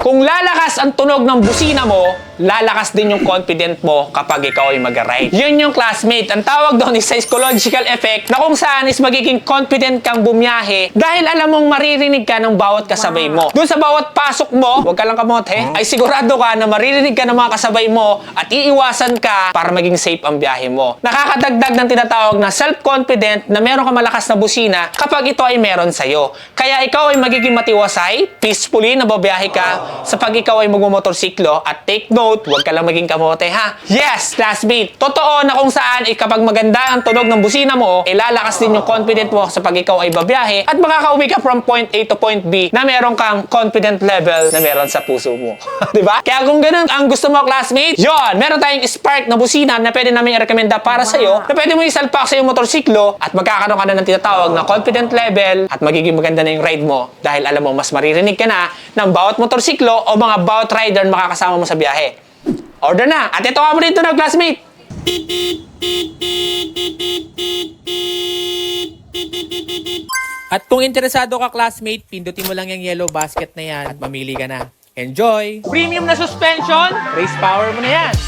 Kung lalakas ang tunog ng busina mo, lalakas din yung confident mo kapag ikaw ay mag-ride. Yun yung classmate. Ang tawag doon is psychological effect na kung saan is magiging confident kang bumiyahe dahil alam mong maririnig ka ng bawat kasabay mo. Doon sa bawat pasok mo, huwag ka lang kamote, ay sigurado ka na maririnig ka ng mga kasabay mo at iiwasan ka para maging safe ang biyahe mo. Nakakadagdag ng tinatawag na self-confident na meron ka malakas na busina kapag ito ay meron sa'yo. Kaya ikaw ay magiging matiwasay, peacefully na babiyahe ka sa pag ikaw ay magmumotorsiklo at take note, huwag ka lang maging kamote ha. Yes, classmate, totoo na kung saan kapag maganda ang tunog ng busina mo, lalakas din yung confident mo sa pag ikaw ay babiyahe at makakauwi ka from point A to point B na meron kang confident level na meron sa puso mo. Diba? Kaya kung ganun ang gusto mo, classmate, yon, meron tayong Spark na busina na pwede namin i-recommenda para sa'yo na pwede mo isalpak sa iyong motorsiklo at magkakaroon ka na ng tinatawag na confident level at magiging maganda na yung ride mo dahil alam mo mas maririnig ka na ng bawat motorsiklo o mga bawat rider na makakasama mo sa biyahe. Order na! At ito nga mo dito na, classmate! At kung interesado ka, classmate, pindutin mo lang yung yellow basket na yan at mamili ka na. Enjoy! Premium na suspension, race power mo na yan!